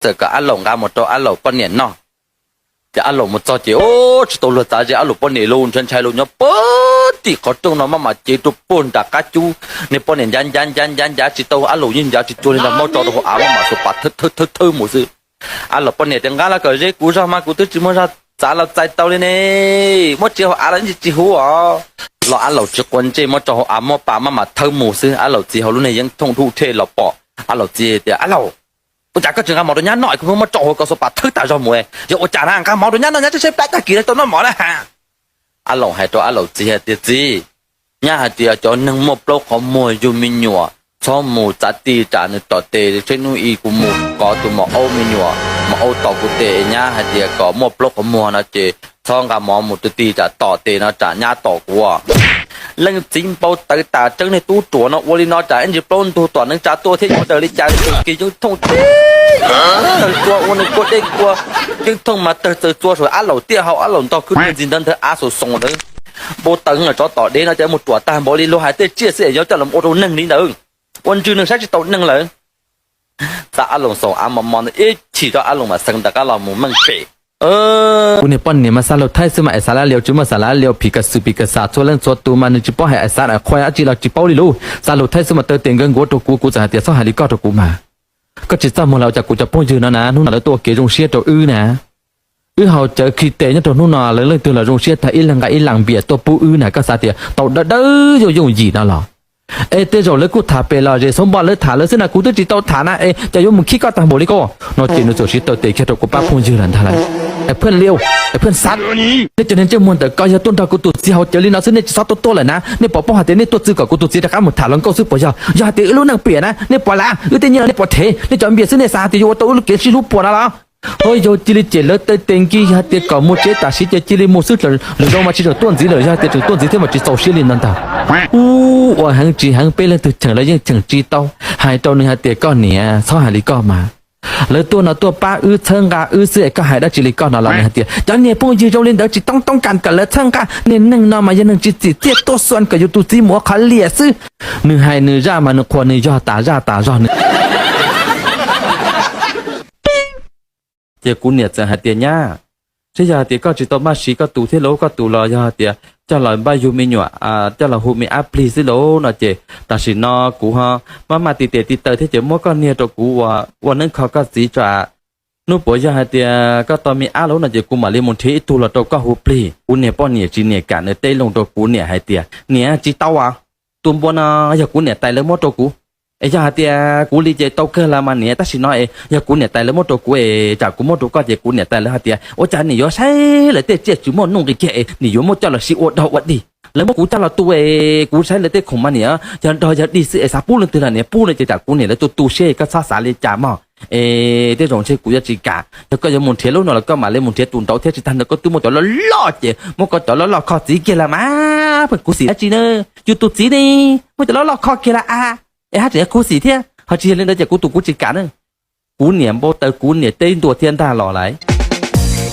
这个阿龙阿么多阿龙半年喏，这阿龙么早就哦，这都了咋这阿龙半年路真柴路呢，不地搞中了嘛这都半大家猪，你半年yan这都阿龙人家就做人家么做的话阿嘛说把偷么事，阿龙半年等下那个这古上嘛古都怎么说咋了在到了呢？么只好阿人只好啊。เราอาเราจะกวนเจมอจออาโมปามาเท่าหมูซื้ออาเราจีเขารู้ในยังทงทูเทเราปออาเราจีเดียอาเราอุจาก็จึงเอาหมอตัวนี้หน่อยคุณมาจอก็สปาทึกตาจอมวยเดี๋ยวอุจาร่างกันหมอตัวนี้นั่นจะใช้แป๊กตะกี้ตัวนั้นหมอนะฮะอาเราให้ตัวอาเราจีเดียจีเนี่ยเดียจอหนึ่งโมปลกของมวยยูมิญัวชอบหมูจัดตีจานต่อเตะเช่นนู้อีกูหมูก็ตัวหมอเอามิญัวหมอเอาต่อกูเตะเนี่ยเดียก็โมปลกของมัวนะเจช่องกับหมอหมูตัวตีจะต่อเตะนะจะเนี่ยต่อกูอ่ะเรื่องจริงเปล่าแต่ตาจังในตู้ตัวเนาะวันนี้นอกจากอันจะปล้นตัวนึงจ่าตัวที่อยู่เดินลิจ่ากี่จุดทงตัววันนี้ก็ได้กลัวจึงทงมาเจอตัวสวยอาเหล่าเตี้ยเขาอาเหล่าต่อขึ้นจริงๆนั่นเธออาสุส่งเลยโบตังอ่ะจอต่อเด้นะจะหมดตัวตาบริโลหายเตี้ยเจี๊ยเสียเยอะจะลำโอโรนึ่งนี่หนึ่งวันจืดหนึ่งใช้จะตัวหนึ่งเลยจะอาเหล่าส่งอามามอนเอ๊ะฉีดจะอาเหล่ามาสังแต่ก็เราหมุนมันเป๋กูเนี่ยป้อนเนี่ยมาซาโลไทยซึ่งมาไอซาลาเลียวจุมาซาลาเลียวพิกัสสุพิกัสซาตัวเล่นตัวตัวมันจิป้อให้ไอซาลาควายอาจิลาจิป้อลิลูซาโลไทยซึ่งมาเติมเต็งเงินกูจะหาเตียซ่าหาลิก้าตัวกูมาก็จิตใจมองเราจากกูจะป้อนยืนนะนู่นแล้วตัวเกจงเชียตัวนะเขาเจอขีเตยเนี่ยตัวนู่นน่ะเลยตัวละจงเชียถ้าอีหลังกับอีหลังเบียตัวปูนะก็ซาเตียตัวเด้ออยู่ยีนั่นหรอเอเตจเลยกูถาเปล่าเจสมบัติเลยถาเลยซึ่งนะกูตัวจิตตัวถานะเอจะยุ่งมึงขี้ก็ตามบริโก้นอจินตัวชิตตัวเตะแค่ตัวกูป้าพูนยืนนั่นเท่าไรไอ้เพื่อนเลี้ยวไอ้เพื่อนซัดเนี่ยจะเน้นเจ้ามันแต่ก็ยังต้นตากูตุ่ซีเขาเจอลินาซึ่งเนี่ยจะซัดตัวเลยนะเนี่ยปอป้องหาเตเนี่ยตัวซื้อกับกูตุ่ซีแต่ข้าหมดถาลังก็ซื้อปอยอย่าเตะรู้นังเปลี่ยนนะเนี่ยปอละเตเนี่ยเนี่ยปอเทเนี่ยจอมเบียซึ่งเนี่ยซาเตโยตัวลูกเกชิลูปอละละเฮ้ยโยจิลิเจเลเตเต็งกี้ฮะเตก่อมุเจตาชิเจจิลิมุสุเจหรือเรามาชิโจต้นจีเลยฮะเตจุต้นจีที่มาจิโซชิลินันตาว่าหังจีหังเปเลยตัวเฉิงแล้วยังเฉิงจีโตหายตัวนึงฮะเตก็เนี่ยซ้อหาลิก็มาแล้วตัวน่ะตัวป้าเชิงกาเสือก็หายได้จิลิก็น่ะเราเนี่ยเตียจอนเนี่ยพวกยืนเราเล่นเดี๋ยวจิต้องการกันแล้วเชิงกาเนี่ยหนึ่งน่ะมายังหนึ่งจิตเตี้ยตัวส่วนก็อยู่ตัวจีหมัวขาเลียซื้อหนึ่งหายหนึ่งร่ามาหนึ่งคนหนึ่งย่อตาร่อหนึ่งเจ้ากูเนี่ยจะหาเตียญ่าใช่ยาเตียก็จิตมาชีก็ตูที่โลก็ตูรอยาเตียจะหล่อยใบยูมิหนัวจะหล่อยหูมีแอปพลิสิโลนะเจแต่สินอกูฮะมาติเตที่เตอที่เจมั่วก็เนี่ยตัวกูว่าวันนั้นเขาก็สีจ่านู่นปอยาเตียก็ตอนมีอาโลนะเจกูมาเลี้ยมุนที่ตูละตัวก็หูปลีกูเนี่ยป้อนเนี่ยจีเนี่ยกันเนี่ยเต้ลงตัวกูเนี่ยหายเตียเนี่ยจีเต้าอ่ะตุ่มบนอยากกูเนี่ยไตเลยมั่วตัวกูไอ้ยาเตียกูรีเจโตเกอร์ละมันเนี่ยแต่สิน้อยยากูเนี่ยแต่ละมดตัวกูจากกูมดตัวก็เจกูเนี่ยแต่ละฮะเตียโอ้จานนี่ยอใช่เลยเตเจ็ดจุมนุ่งกี่เกนี่ยอมดเจ้าละสิโอดวัดดิแล้วมดกูเจ้าละตัวกูใช้เลยเตของมันเนี่ยจะดอยจะดีสิไอ้สาปูเลยตัวเนี่ยปูเลยจะจากกูเนี่ยแล้วตัวตูเช่ก็ซาสาเลยจ่ามาเตจงเช่กูจะจีกาแล้วก็จะมุนเทลุนแล้วก็มาเลยมุนเทตุนเต้าเทจิตันแล้วก็ตุ้มดตัวละล้อเจมดก็ตัวละล้อคอสีเกละมาเพื่อกูสีจีเนออยู่ตุจีนี่มดตัวละล้อคอเกละไอ้ฮัทเจ้ากูสีเที่ยเขาเชียร์เล่นได้จากกูตุกูจิกาเนี่ยกูเนี่ยโบเตอร์กูเนี่ยเต้นตัวเทียนตาหล่อไหล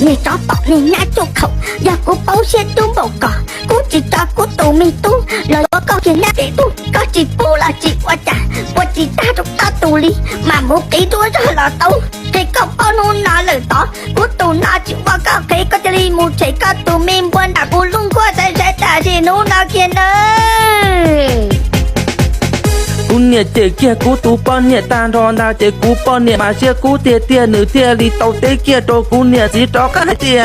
เนี่ยจอต่อเนี่ยน่าจุกเขาอยากกูเป้าเชียร์ตุ้มบอกก่อนกูจิตากูตูมีตุ้มแล้วก็เขียนหน้าตีตุ้มก็จิปูละจิว่าจ่าว่าจิตาทุกตาตูลีมามุกตีตัวจะหล่อตู้ใครก็เป้าโน่นน่าเลยต่อกูตูน่าจิว่าก็ใครก็จะรีมูใครก็ตูมีบนด่ากูลุงขั้วใจใจแต่ที่โน่นน่าเขียนเลยกูเนี่ยเจ๊เกี้ยกูตูป้อนเนี่ยตาดอนดาเจ๊กูป้อนเนี่ยมาเชียกูเตี้ยหนึ่งเตี้ยลีเต้าเตี้ยเกี้ยตัวกูเนี่ยสีจอกกันเตี้ย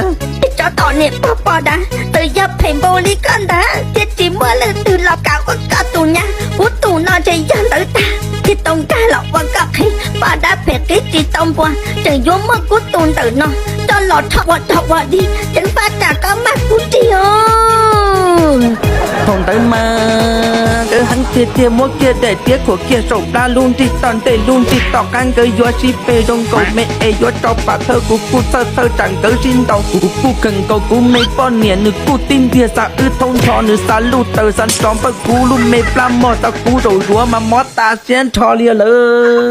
จอต่อเนี่ยปอดาตื่นยับเพลงโบลิกันดาเจ็ดจีเมื่อเลยตื่นหลับกาวก็กาตูเนี่ยกูตูนอนใจยันตื่นตาที่ตรงกาหลอกว่ากับให้ปอดาเพลงที่จีตรงบัวจะยุ่งเมื่อกูตูนตื่นนอนจนหลอดถอดดีฉันป้าจากก็มากูเดียวทงตื่นมาหังเตี้ยมัวเกี้ยเตี้ยขัวเกี้ยส่งปลาลุงจิตตอนเตลุงจิตต่อกันเกยยัวชิเปดงโกไม่ยัวจอปากเธอกูเธอจังเกยชินเตากูขังกูไม่ป้อนเนี่ยนึกกูติ้นเดียสะทงทอนึกสาลูเตอสันจอมปะกูลุไม่ปลาหมอตะกูโดรัวมามอตาเสียนทอเลียเล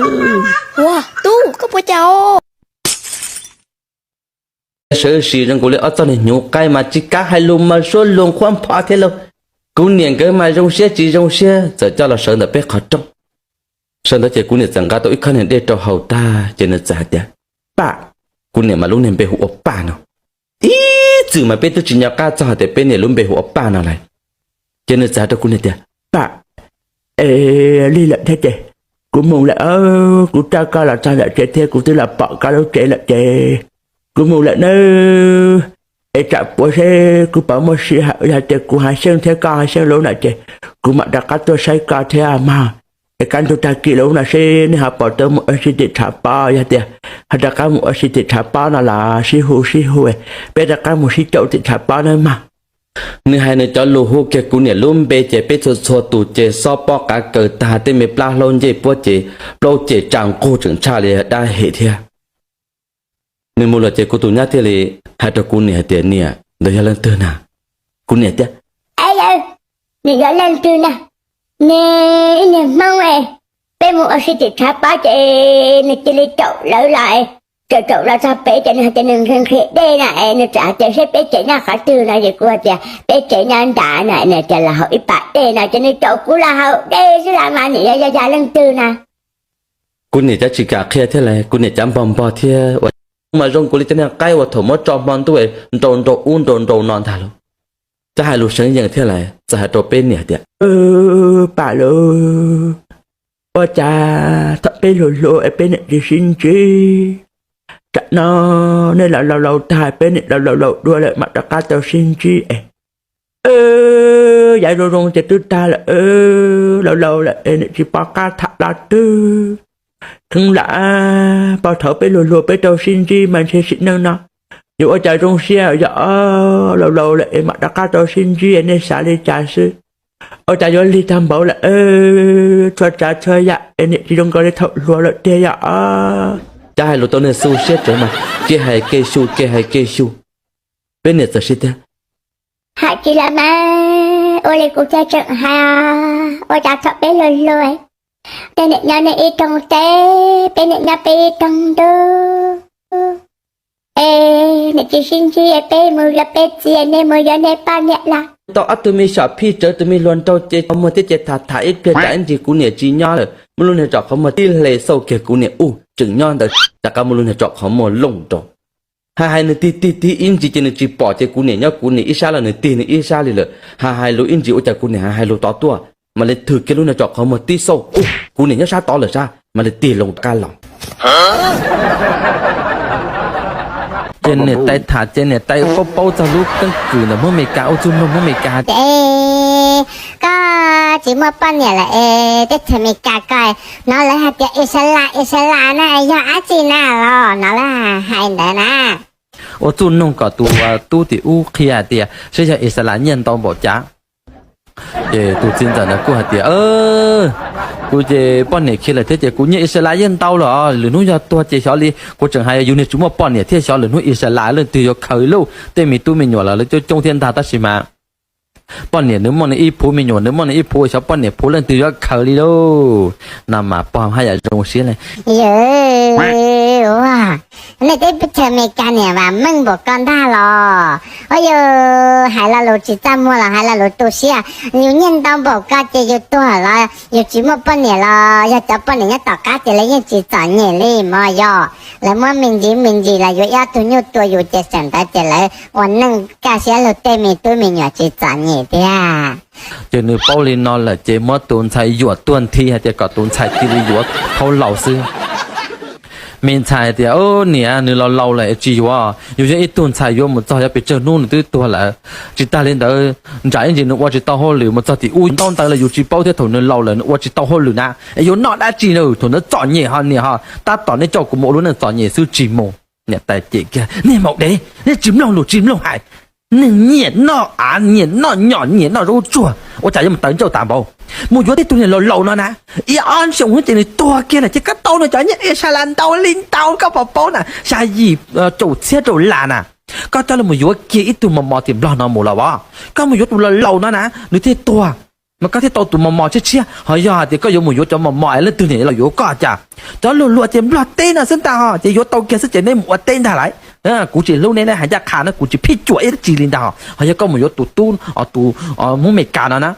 ยว้าตู้ก็พระเจ้าเชื่อสิrằngกูเลยở trong này nhục cái mà chỉ cá hai lùm mà số lùm khoan phá thế đâuกูเนี่ยก็มาจงเสียจีจงเสียจะเจ้าเราเสนอไปขอจงเสนอเจ้ากูเนี่ยจังกาตัวอีกคนเห็นได้ตัวเฮาตาเจนจ่าเดีย cú nè mà lúc nè bê hụ oppa nó ý chữ mà bê tôi chỉ nhà cá cho để bê nè lúc bê hụ oppa nó lại cho nên sao tôi cú nè tiệt bà đi lại thế chị cú mong là cú cha ca là cha lại trẻ thế cú tôi là bỏ ca đâu trẻ là trẻ cú mong là nơi chả bữa thế cú bảo một sự hạ là trẻ cú hai sen thế ca hai sen lâu là trẻ cú mặc đặc tôi say ca thế à mà cái tôi ta kỹ lâu là xe nên họ bỏ tới một sự tiệt thả ba vậy tiệt họ đặc cái một sự tiệt thả ba là si hù bây giờ cái một sự chậu tiệt thả ba nữa mà nếu hai người cho lù hù kia cú nè luôn bê chế bê cho tụ chế so bỏ cả cờ ta tên mẹ pla lon chế bố chế lâu chế chẳng cô chẳng cha lệ đã hệ thiệt nên mua là chế cô tụ nhát thế lệ hai đứa cú nè tiền nè đời lần tư nè cú nè tiệt ai ơi nè giờ lên từ nè nè mong ơi bé mua ở siêu thị ba chị nè chị lấy chậu lỡ lại chậu là sao bé chị này chị đừng khinh khịt đây này nè trả chị sẽ bé chị nhà khá từ này vậy cô chị bé chị nhà anh đã này nè chị là hỏi bạn đây này chị này chậu cũ là hậu đây sẽ làm anh nè giờ lần từ nè cú nè chỉ cả kia thế này cú nè chăm bom bò thế mà rong cú lấy thế này cái vật thổ mất trong món tuổi tròn non thà luônจะให้ลูกเสียงอย่างเท่าไหร่จะให้ตัวเป็นเนี่ยเดี๋ยวป่าเลยว่าจะถ้าเป็นโลเป็นเนี่ยจริงจริงจะนอนนี่แหละเราถ่ายเป็นเนี่ยเราด้วยเลยมาตะการตัวจริงจริงยายเราลงจะตื้อตาละเราละเนี่ยที่ปากกาถักละตื้อถึงละพอเถอะเป็นโลเป็นตัวจริงจริงมันใช่สิ่งนั้นนะอยู่ở trời trong xe giờ lâu là em mặc đã cá tôi xin gì anh ấy xả đi trà sư ở trời vô đi thăm bảo là cho trà chơi dạ anh ấy chỉ don't có đi thợ lúa là thế dạ cha hai lúa tôi nên su xét rồi mà kia hai cây su bên này giờ xịt hai chị là má ôi lấy cô cha trận ha ôi cha thọ bé lôi bên này nhà này ít trong té bên này nhà bé trong đơ nè chị xin chị bé mưa là bé chị nè mưa giờ nè ba nè là tao ắt tụi mình sợ phi trở tụi mình luôn tao chơi không mà tiết thả ít phía trái anh chị cú nè chỉ nhau rồi mà luôn nè chọn không mà tin lệ sâu kia cú nè chừng nhau được chắc cả mà luôn nè chọn không mà lồng tròn hai nè tí in chỉ trên nè chỉ bỏ chơi cú nè ít xa là nè tiền nè ít xa liền rồi hai lũ in chỉ ở chơi cú nè hai lũ to tua mà lại thử cái luôn nè chọn không mà tí sâu cú nè nhớ xa to là xa mà lại tiền lồng ca lòng trên này tay thả trên này tay bao cho lúc tăng cử là mới mày cá ô chung mới mày cá có chỉ một bao nhiêu là tết thì mày cá coi nó là hạt Isla này do á chi nào rồi nó là hai đấy nè ô chung nông cả tu thì u kia thì sẽ cho Isla nhân tao bỏ giá tu xin rằng là cô hạt thì cô chế bọn này khi là thế chế cô nhớ Isla nhân tao rồi lửa núi cho tua chế xóa đi cô chẳng hay dùng chúng một bọn này thế xóa lửa núi Isla lên từ khởi lâu tên mình tu mình nhỏ là cho trong thiên thà ta xí mà bọn này nếu bọn này ít phú mình nhỏ nếu bọn này ít phú xóa bọn này phú lên từ khởi đi đâu nằm mà bọn hay là dùng xí này wow này tới bây giờ mày cá này và mưng bộ con ta rồi ôi hay là lột chỉ ta mua là hay là lột tổ xí à nhiều nhân tao bộ cá chỉ nhiều to là nhiều chỉ một bao nhiêu là giờ cho bao nhiêu nhất tao cá chỉ lấy những chỉ chọn nhiều đi mà giờ là mua mình gì là nhiều tụi nhiều tuổi nhiều chỉ sản ta chỉ lấyวันนึงcá sẽ lột tê mình nhỏ chỉ chọn nhiều đi à cho nên bao lên nó là chế mất tuần chạy yuột tuần thi hay chế có tuần chạy kia yuột thâu lão sư mình chạy thì nè nếu lâu lại chỉว่า有些一顿菜有么早要被整弄的多了只打领导在人我只到好了么早的我当当了有只包的头呢老人我只到好了呢有那那只了头呢找你哈你哈ta tỏ nên cho của mỗi luôn là找你sư chỉ mồ nè tại chị kia nè một đấy nè chìm lòng hải nè nhiệt nó nhỏ nhiệt nó rô chua 我就要等就担保，冇咗啲對人老啦呐，一安上嗰啲你多嘅啦，即刻到你就一下爛到領到個寶寶呐，下一做車做爛啊，ก็จะ冇咗嘅一對毛點爛啊冇啦哇，ก็冇咗對老啦呐，你啲多啊。mà có thể tàu tụ mò chết chia hỏi giờ thì có dùng một cho mò lên từ này là yếu có chả cho lụa tiền lụa tên là xin ta họ chỉ yếu tàu kia sẽ trở nên một tên thả lại cụ chỉ lâu nay này hải gia khả nó cụ chỉ phi chuỗi chỉ linh ta họ hỏi giờ có một yếu tụ tu ở tụ muốn mệt cả nó nè